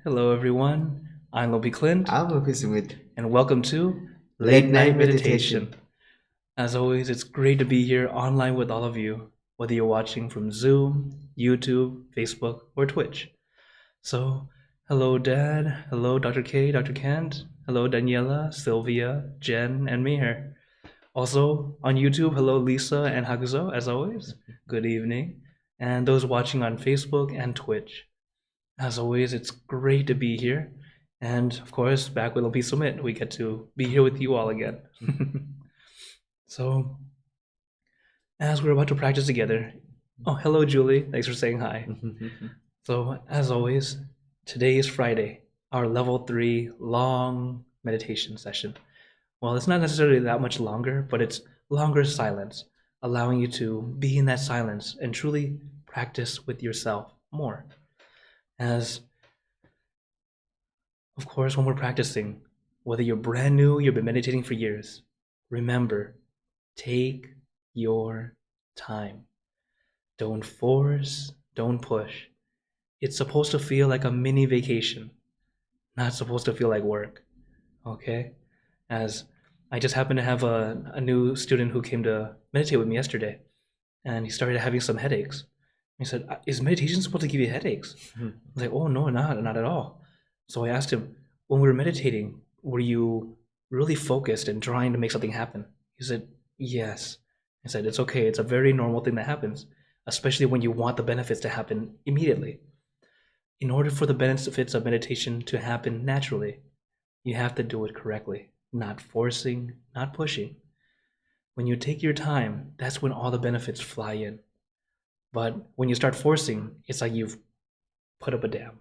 Hello, everyone. I'm Lobby Clint, I'm okay, Sumit. and welcome to Late Late night Night meditation. Meditation. As always, it's great to be here online with all of you, whether you're watching from Zoom, YouTube, Facebook, or Twitch. So, hello, Dad. Hello, Dr. K, Dr. Kent. Hello, Daniela, Sylvia, Jen, and Meher. Also, on YouTube, hello, Lisa and Hakuzo, as always. Good evening. And those watching on Facebook and Twitch. As always, it's great to be here. And of course, back with LP Summit, we get to be here with you all again. So, as we're about to practice together, oh, hello, Julie. Thanks for saying hi. So, as always, today is Friday, our level 3 long meditation session. Well, it's not necessarily that much longer, but it's longer silence, allowing you to be in that silence and truly practice with yourself more. As Of course, when we're practicing, whether you're brand new, you've been meditating for years, remember, take your time. Don't force, don't push. It's supposed to feel like a mini vacation, not supposed to feel like work. Okay? As I just happened to have a new student who came to meditate with me yesterday, and he started having some headaches. He said, "Is meditation supposed to give you headaches?" I was like, "Oh, no, not at all." So I asked him, "When we were meditating, were you really focused and trying to make something happen?" He said, "Yes." I said, "It's okay. It's a very normal thing that happens, especially when you want the benefits to happen immediately. In order for the benefits of meditation to happen naturally, you have to do it correctly, not forcing, not pushing. When you take your time, that's when all the benefits fly in. But when you start forcing, it's like you've put up a dam,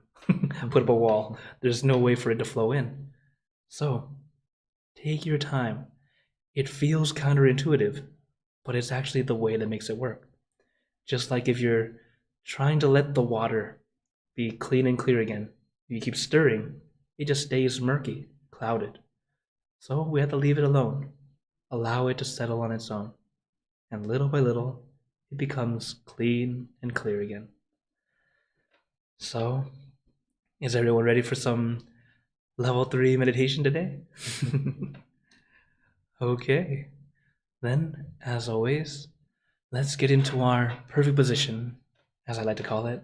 put up a wall. There's no way for it to flow in. So take your time. It feels counterintuitive, but it's actually the way that makes it work. Just like if you're trying to let the water be clean and clear again, you keep stirring, it just stays murky, clouded. So we have to leave it alone, allow it to settle on its own. And little by little, it becomes clean and clear again. So, is everyone ready for some level 3 meditation today? Okay, then, as always, let's get into our perfect position, as I like to call it,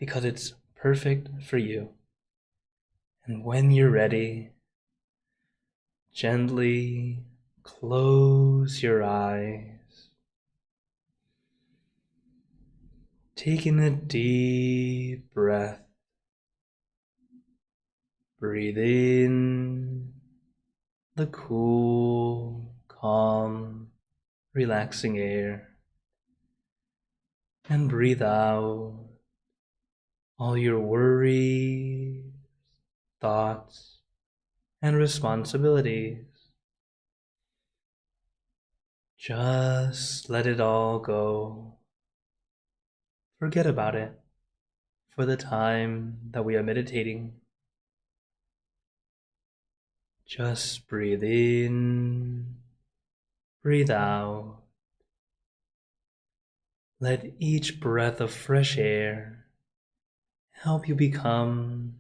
because it's perfect for you. And when you're ready, gently close your eyes, taking a deep breath. Breathe in the cool, calm, relaxing air, and breathe out all your worries, thoughts, and responsibilities. Just let it all go. Forget about it for the time that we are meditating. Just breathe in, breathe out. Let each breath of fresh air help you become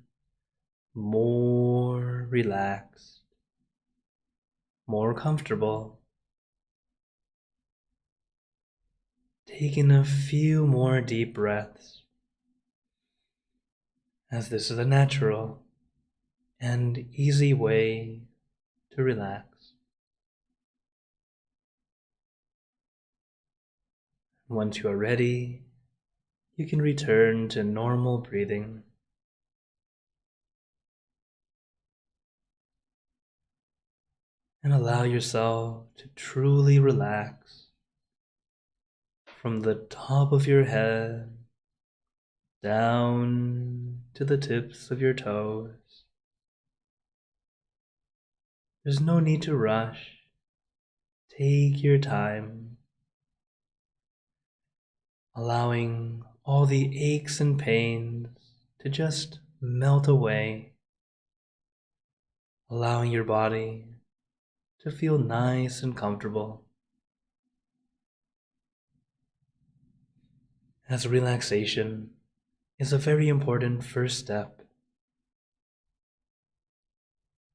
more relaxed, more comfortable. Taking a few more deep breaths, as this is a natural and easy way to relax. Once you are ready, you can return to normal breathing. And allow yourself to truly relax from the top of your head down to the tips of your toes. There's no need to rush. Take your time, allowing all the aches and pains to just melt away, allowing your body to feel nice and comfortable. As relaxation is a very important first step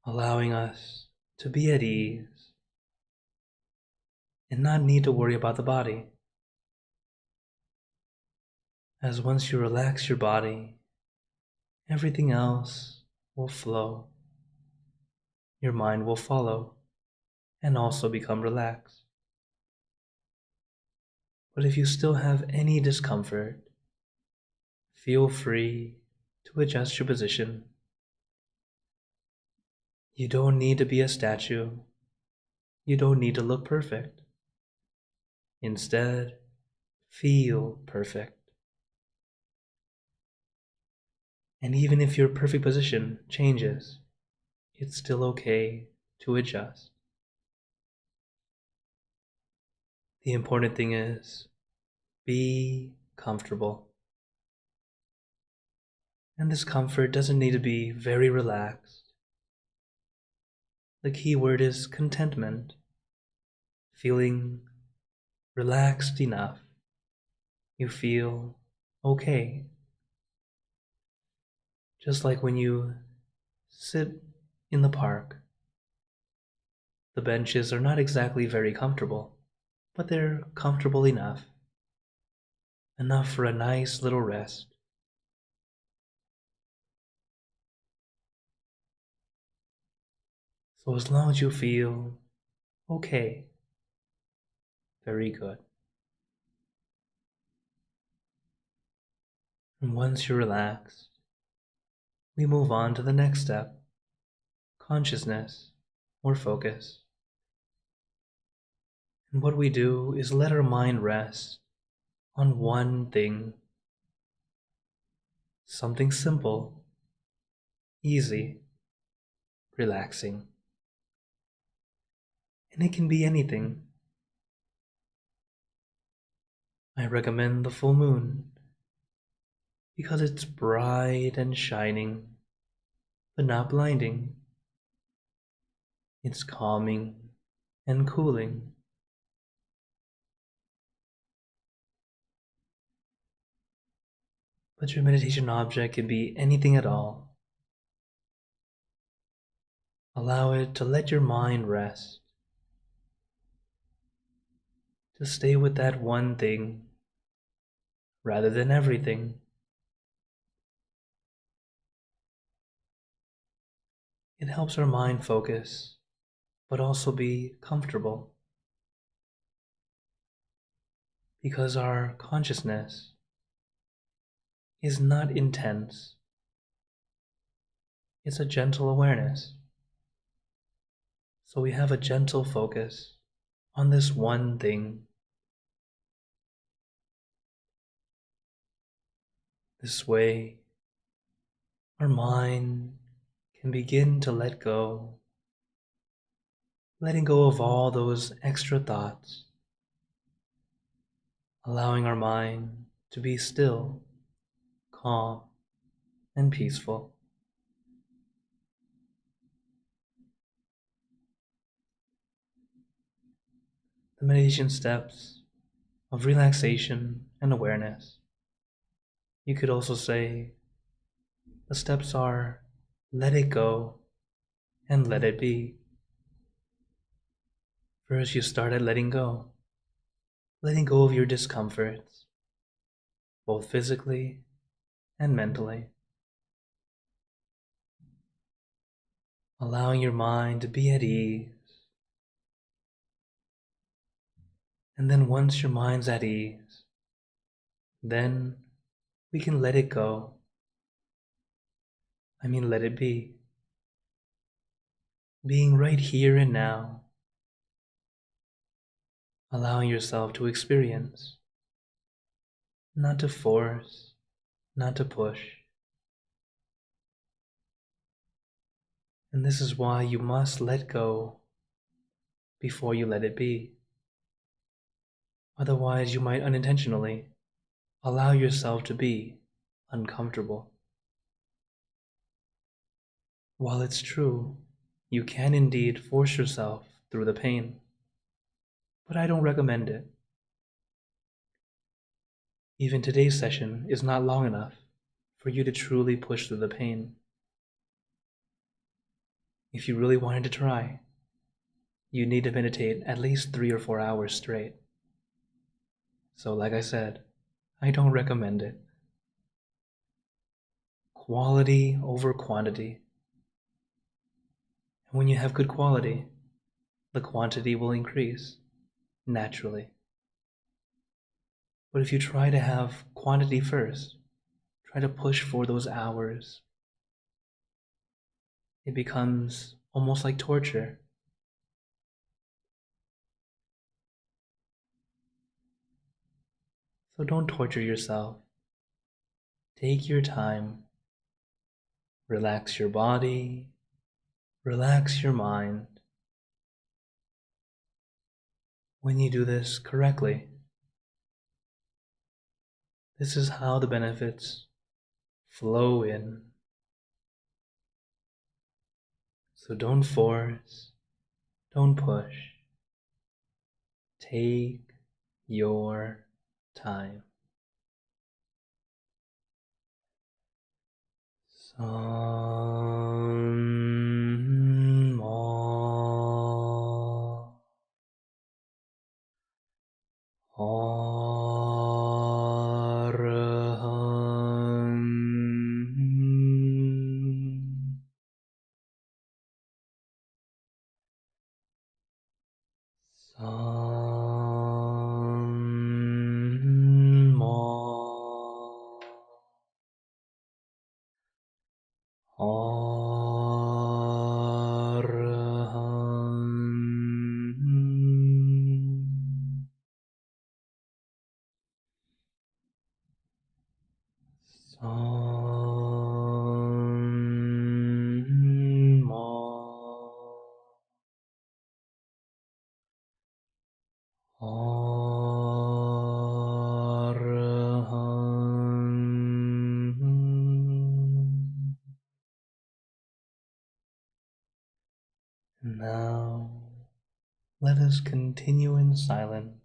allowing us to be at ease and not need to worry about the body. As once you relax your body, everything else will flow. Your mind will follow and also become relaxed. But if you still have any discomfort, feel free to adjust your position. You don't need to be a statue. You don't need to look perfect. Instead, feel perfect. And even if your perfect position changes, it's still okay to adjust. The important thing is, be comfortable. And this comfort doesn't need to be very relaxed. The key word is contentment, feeling relaxed enough. You feel okay. Just like when you sit in the park. The benches are not exactly very comfortable, but they're comfortable enough. Enough for a nice little rest. So as long as you feel okay, very good. And once you're relaxed, we move on to the next step, consciousness or focus. And what we do is let our mind rest on one thing. Something simple, easy, relaxing. And it can be anything. I recommend the full moon because it's bright and shining, but not blinding. It's calming and cooling. But your meditation object can be anything at all. Allow it to let your mind rest, to stay with that one thing rather than everything. It helps our mind focus, but also be comfortable. Because our consciousness is not intense. It's a gentle awareness. So we have a gentle focus on this one thing. This way, our mind can begin to let go, letting go of all those extra thoughts, allowing our mind to be still, calm, and peaceful. The meditation steps of relaxation and awareness. You could also say the steps are let it go and let it be. First, you start at letting go of your discomforts, both physically and mentally. Allowing your mind to be at ease. And then once your mind's at ease, then we can let it go. Let it be. Being right here and now. Allowing yourself to experience. Not to force, not to push. And this is why you must let go before you let it be. Otherwise, you might unintentionally allow yourself to be uncomfortable. While it's true, you can indeed force yourself through the pain, but I don't recommend it. Even today's session is not long enough for you to truly push through the pain. If you really wanted to try, you need to meditate at least 3 or 4 hours straight. So like I said, I don't recommend it. Quality over quantity. And when you have good quality, the quantity will increase naturally. But if you try to have quantity first, try to push for those hours, it becomes almost like torture. So don't torture yourself. Take your time. Relax your body. Relax your mind. When you do this correctly, this is how the benefits flow in. So don't force, don't push. Take your time. Sam Ma Araham Sam Ma Araham Sam Ma Araham. Now, let us continue in silence.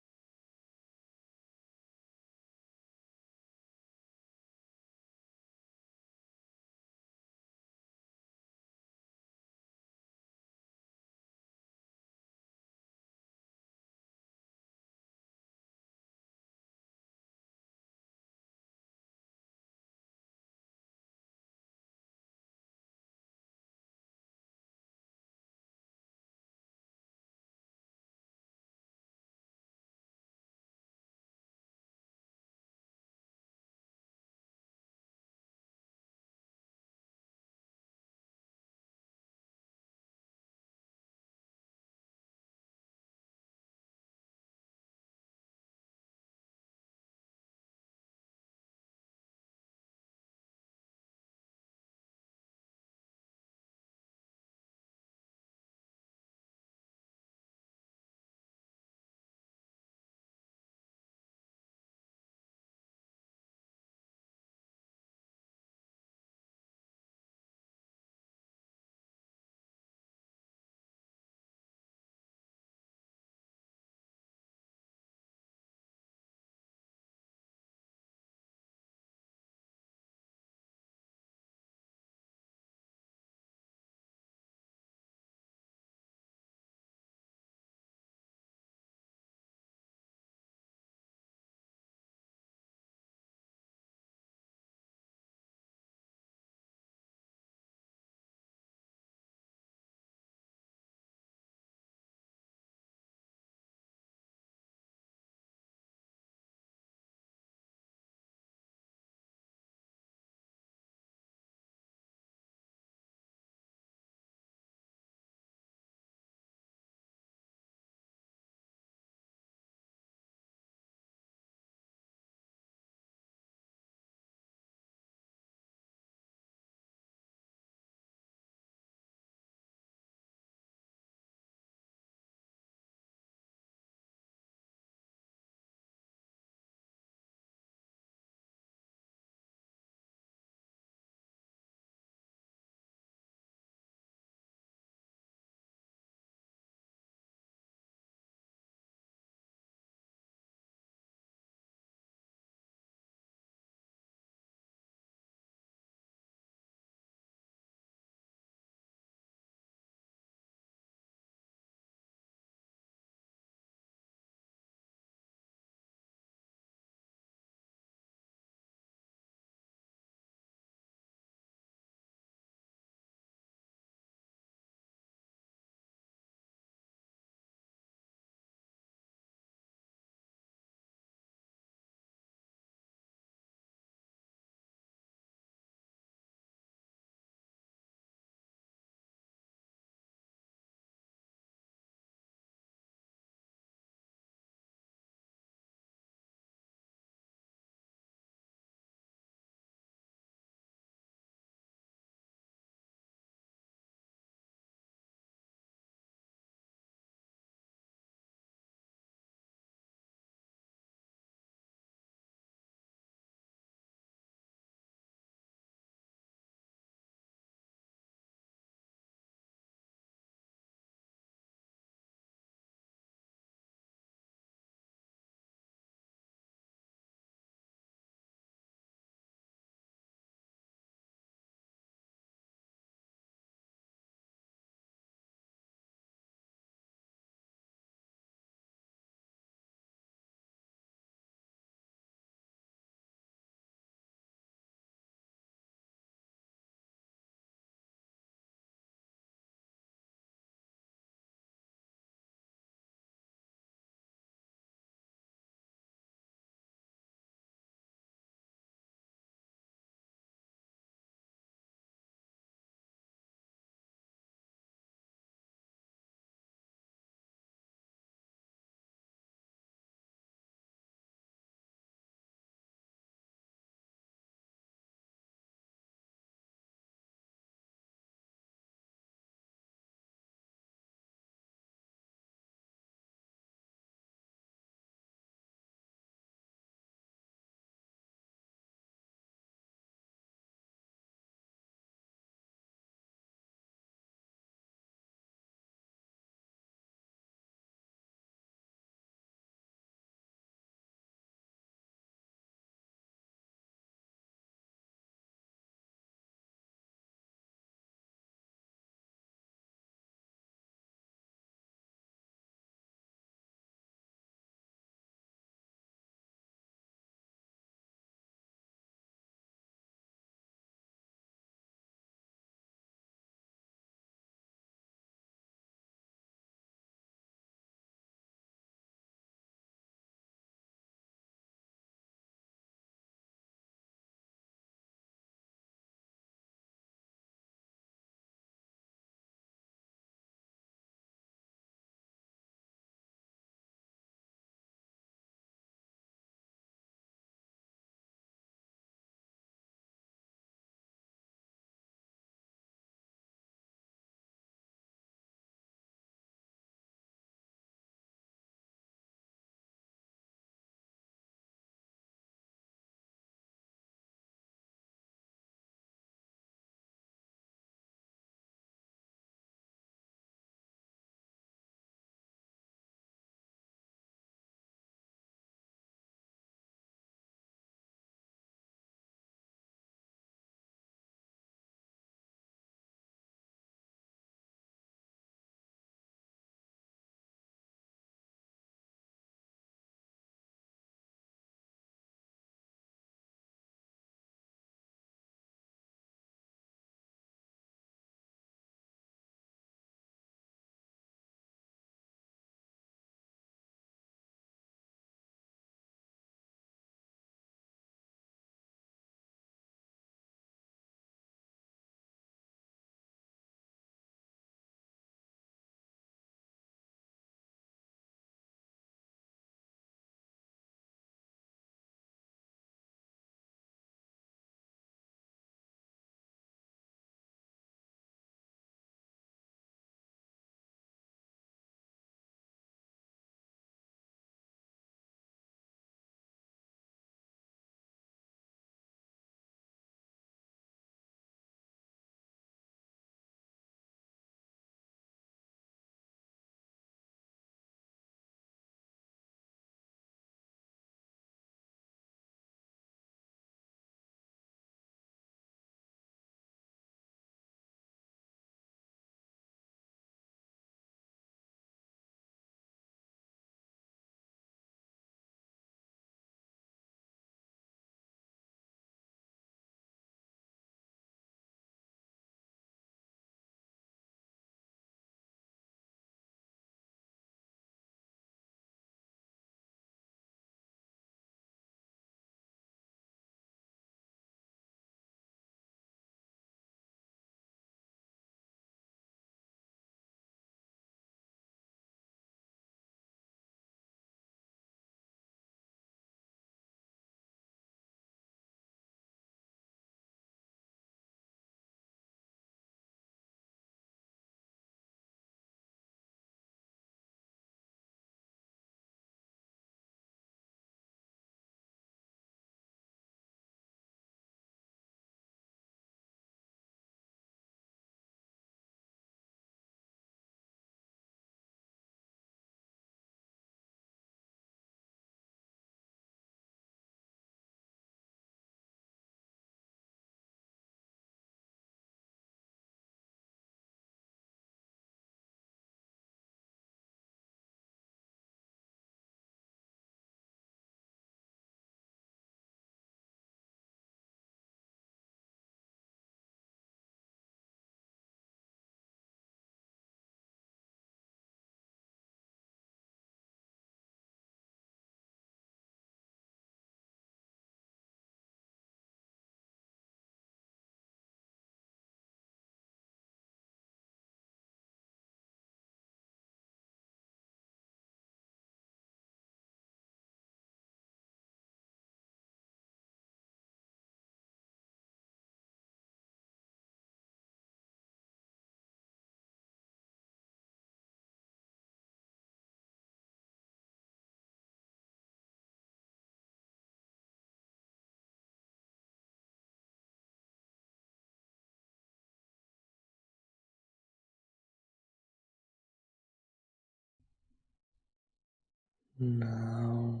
Now,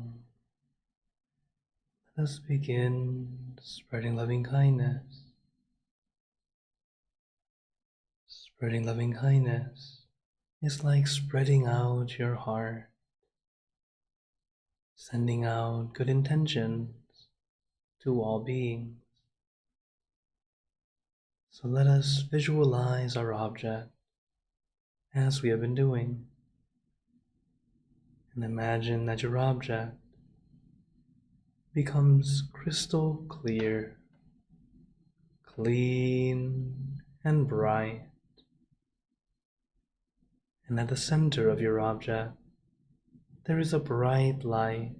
let us begin spreading loving kindness. Spreading loving kindness is like spreading out your heart, sending out good intentions to all beings. So let us visualize our object as we have been doing, and imagine that your object becomes crystal clear, clean and bright, and at the center of your object there is a bright light.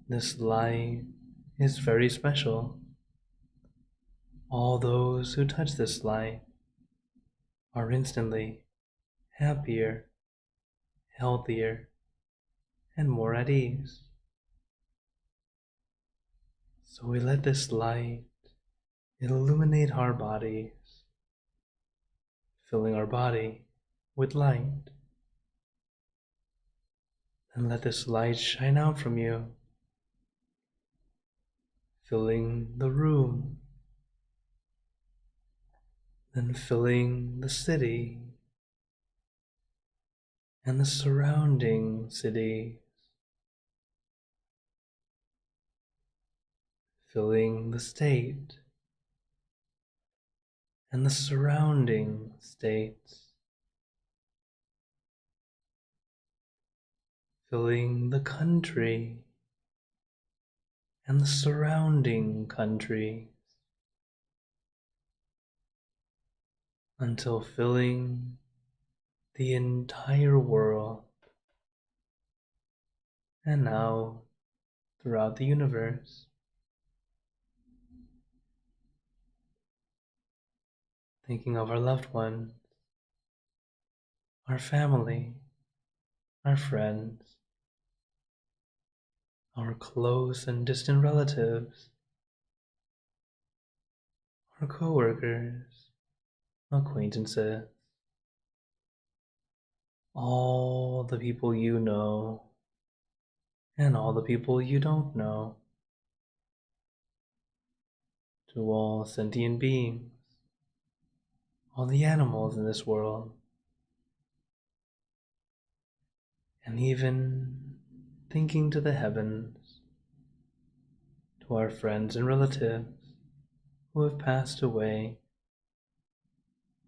This light is very special. All those who touch this light are instantly happier, healthier, and more at ease. So we let this light illuminate our bodies, filling our body with light. And let this light shine out from you, filling the room, then filling the city and the surrounding cities, filling the state and the surrounding states, filling the country and the surrounding countries, until filling the entire world, and now throughout the universe. Thinking of our loved ones, our family, our friends, our close and distant relatives, our co-workers, acquaintances, all the people you know, and all the people you don't know, to all sentient beings, all the animals in this world, and even thinking to the heavens, to our friends and relatives who have passed away,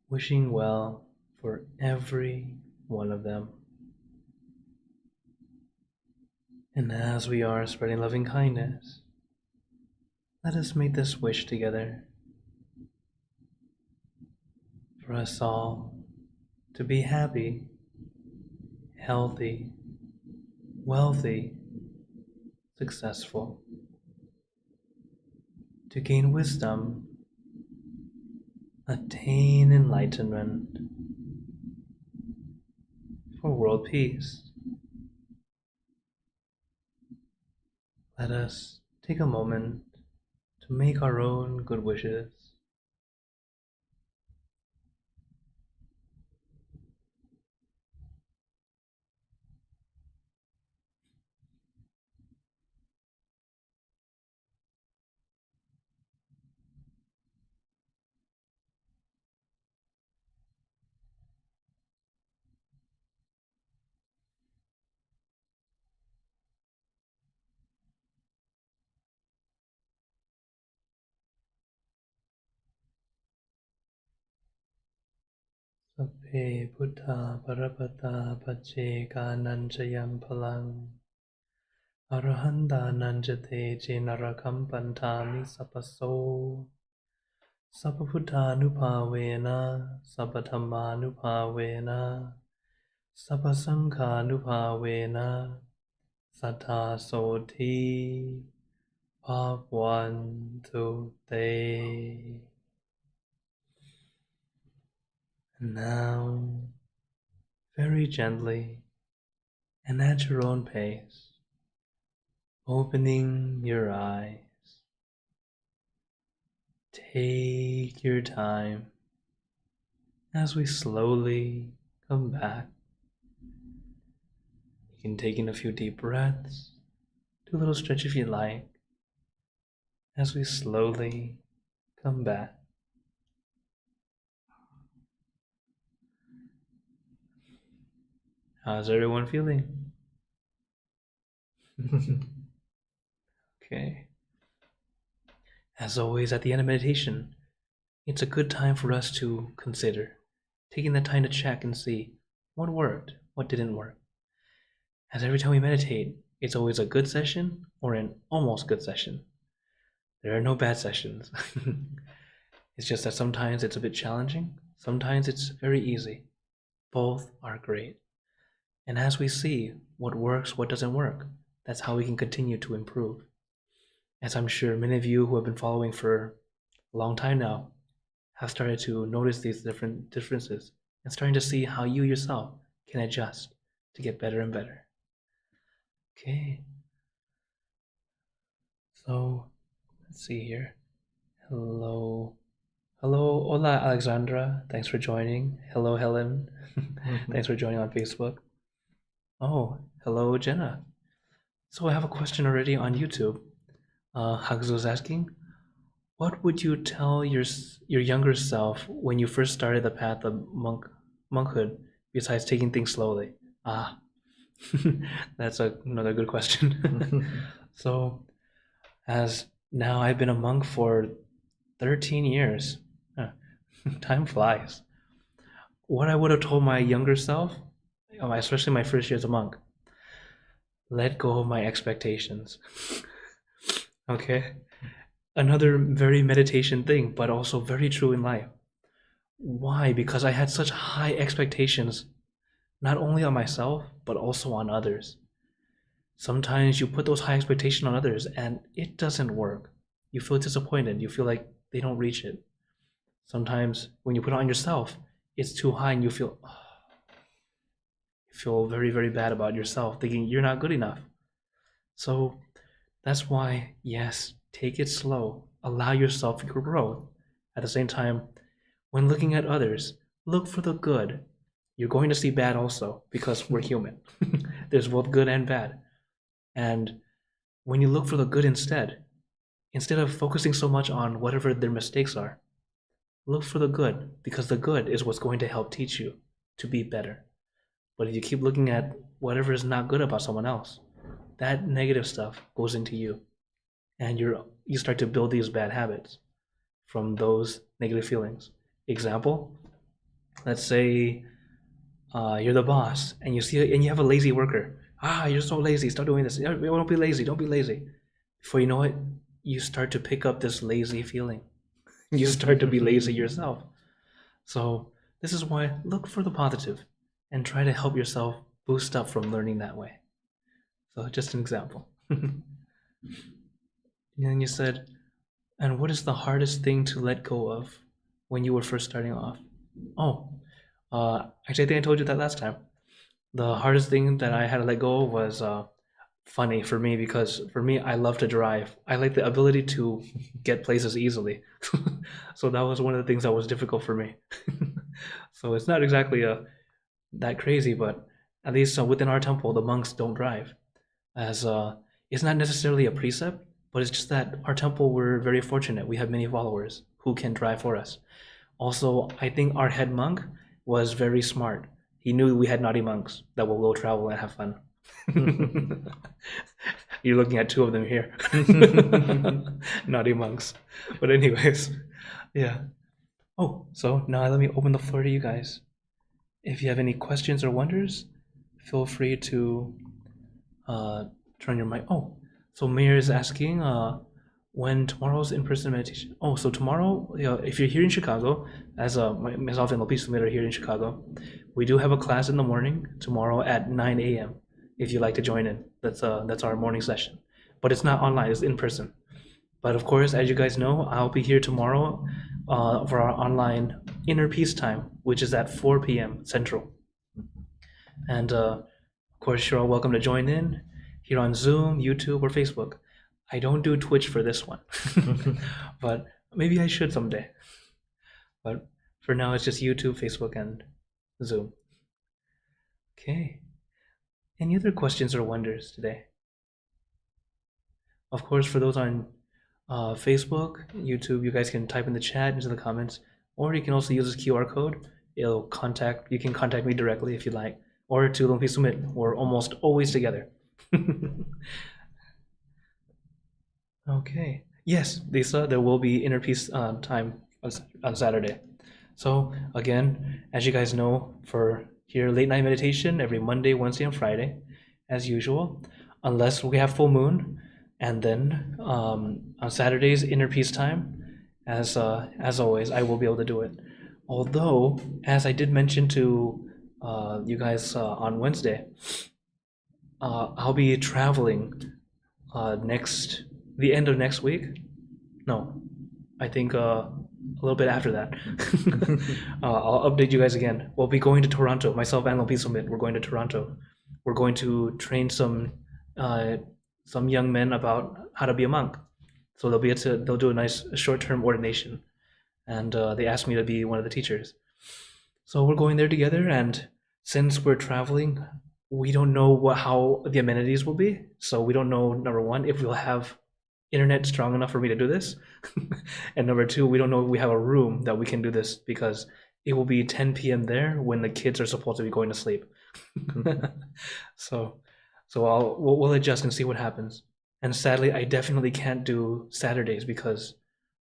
wishing well for every one of them. And as we are spreading loving kindness, let us make this wish together for us all to be happy, healthy, wealthy, successful, to gain wisdom, attain enlightenment, for world peace. Let us take a moment to make our own good wishes. Sabbe Buddha Parapata Paccheka Nanchayam Palang Arahanda Nanjate Jenarakam Pantami Sapaso Sappaputtanupavena Sappathammanupavena Sappasanghanupavena Sattha Soti Bhagwantu Te. And now, very gently and at your own pace, opening your eyes. Take your time as we slowly come back You can take in a few deep breaths. Do a little stretch if you like, as we slowly come back. How's everyone feeling? Okay. As always, at the end of meditation, it's a good time for us to consider, taking the time to check and see what worked, what didn't work. As every time we meditate, it's always a good session or an almost good session. There are no bad sessions. It's just that sometimes it's a bit challenging, sometimes it's very easy. Both are great. And as we see what works, what doesn't work, that's how we can continue to improve. As I'm sure many of you who have been following for a long time now have started to notice these different differences and starting to see how you yourself can adjust to get better and better. Okay. So let's see here. Hello. Hola, Alexandra. Thanks for joining. Hello, Helen. Thanks for joining on Facebook. Oh, hello, Jenna. So I have a question already on YouTube. Hagzo's asking, what would you tell your younger self when you first started the path of monkhood, besides taking things slowly? That's another good question. So, as now I've been a monk for 13 years. Time flies. What I would have told my younger self, especially my first year as a monk, let go of my expectations. Okay? Another very meditation thing, but also very true in life. Why? Because I had such high expectations, not only on myself, but also on others. Sometimes you put those high expectations on others and it doesn't work. You feel disappointed. You feel like they don't reach it. Sometimes when you put it on yourself, it's too high and you feel very, very bad about yourself, thinking you're not good enough. So that's why, yes, take it slow. Allow yourself to grow. At the same time, when looking at others, look for the good. You're going to see bad also, because we're human. There's both good and bad. And when you look for the good instead of focusing so much on whatever their mistakes are, look for the good, because the good is what's going to help teach you to be better. But if you keep looking at whatever is not good about someone else, that negative stuff goes into you, and you start to build these bad habits from those negative feelings. Example, let's say you're the boss and you have a lazy worker. You're so lazy, stop doing this. Don't be lazy, don't be lazy. Before you know it, you start to pick up this lazy feeling. You start to be lazy yourself. So this is why look for the positive and try to help yourself boost up from learning that way. So just an example. And then you said, and what is the hardest thing to let go of when you were first starting off? Actually, I think I told you that last time. The hardest thing that I had to let go of was funny for me, because for me, I love to drive. I like the ability to get places easily. So that was one of the things that was difficult for me. So it's not exactly that crazy, but at least within our temple, the monks don't drive. As it's not necessarily a precept, but it's just that our temple, we're very fortunate. We have many followers who can drive for us. Also, I think our head monk was very smart. He knew we had naughty monks that will go travel and have fun. You're looking at two of them here. Naughty monks. But anyways, yeah. So now let me open the floor to you guys. If you have any questions or wonders, feel free to turn your mic. So Mayor is asking when tomorrow's in-person meditation. So tomorrow, if you're here in Chicago, as myself and Lopis are here in Chicago, we do have a class in the morning tomorrow at 9 a.m. If you'd like to join in, that's our morning session. But it's not online; it's in person. But of course, as you guys know, I'll be here tomorrow for our online Inner Peace Time, which is at 4 p.m. Central. And of course, you're all welcome to join in here on Zoom, YouTube, or Facebook. I don't do Twitch for this one, but maybe I should someday. But for now, it's just YouTube, Facebook, and Zoom. Okay. Any other questions or wonders today? Of course, for those on Facebook, YouTube, you guys can type in the chat into the comments, or you can also use this QR code. You can contact me directly if you like, or to Lumpy Sumit. We're almost always together. Okay. Yes, Lisa, there will be inner peace time on Saturday. So again, as you guys know, for here late night meditation every Monday, Wednesday, and Friday, as usual, unless we have full moon, and then on Saturdays inner peace time. As always, I will be able to do it. Although, as I did mention to you guys on Wednesday, I'll be traveling the end of next week. No, I think a little bit after that. I'll update you guys again. We'll be going to Toronto. Myself and Lumpy Sumit, we're going to Toronto. We're going to train some young men about how to be a monk. So they'll do a nice short-term ordination, and they asked me to be one of the teachers. So we're going there together, and since we're traveling, we don't know how the amenities will be. So we don't know, number one, if we'll have internet strong enough for me to do this, and number two, we don't know if we have a room that we can do this, because it will be 10 p.m. there when the kids are supposed to be going to sleep. So we'll adjust and see what happens. And sadly, I definitely can't do Saturdays because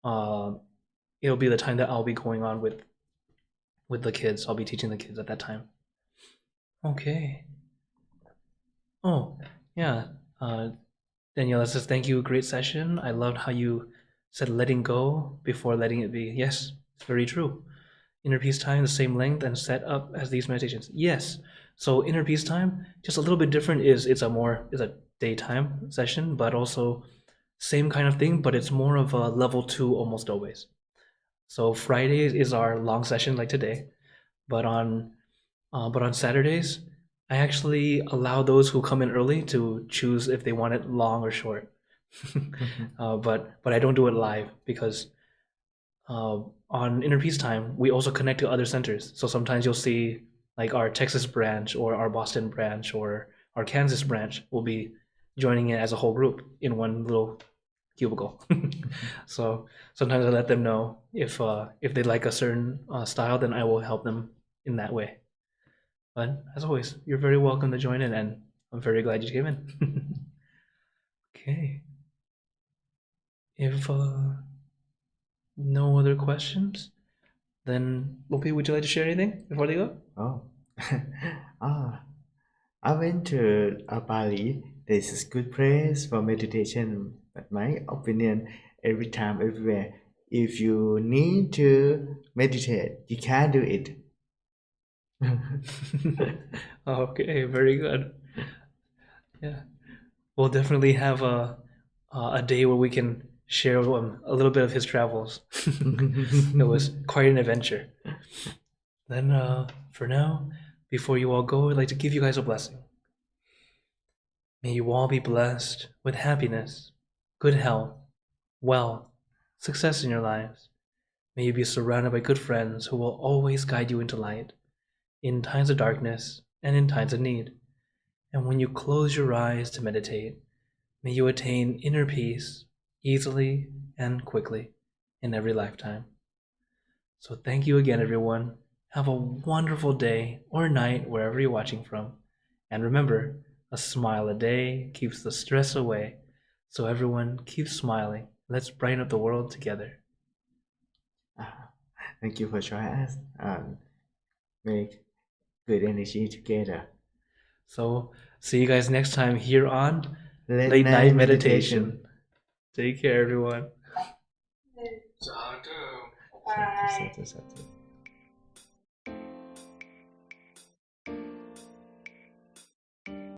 it'll be the time that I'll be going on with the kids. I'll be teaching the kids at that time. Okay. Oh, yeah. Daniela says, thank you, great session. I loved how you said letting go before letting it be. Yes, it's very true. Inner peace time, the same length and set up as these meditations. Yes. So inner peace time, just a little bit different, is it's a daytime session, but also same kind of thing, but it's more of a level 2 almost always. So Fridays is our long session like today, but on Saturdays, I actually allow those who come in early to choose if they want it long or short. But I don't do it live because on inner peace time, we also connect to other centers. So sometimes you'll see like our Texas branch or our Boston branch or our Kansas branch will be joining in as a whole group in one little cubicle. So sometimes I let them know if they like a certain style, then I will help them in that way. But as always, you're very welcome to join in, and I'm very glad you came in. Okay. If no other questions, then Lopi, would you like to share anything before they go? Oh, I went to Bali. This is good place for meditation. But my opinion, every time, everywhere, if you need to meditate, you can do it. Okay, very good. Yeah, we'll definitely have a day where we can share a little bit of his travels. It was quite an adventure. Then, for now, before you all go, I'd like to give you guys a blessing. May you all be blessed with happiness, good health, wealth, success in your lives. May you be surrounded by good friends who will always guide you into light, in times of darkness and in times of need. And when you close your eyes to meditate, may you attain inner peace easily and quickly in every lifetime. So thank you again, everyone. Have a wonderful day or night wherever you're watching from. And remember, a smile a day keeps the stress away. So everyone, keep smiling. Let's brighten up the world together. Thank you for joining us. Make good energy together. So see you guys next time here on Late Night Meditation. Take care, everyone. Satu.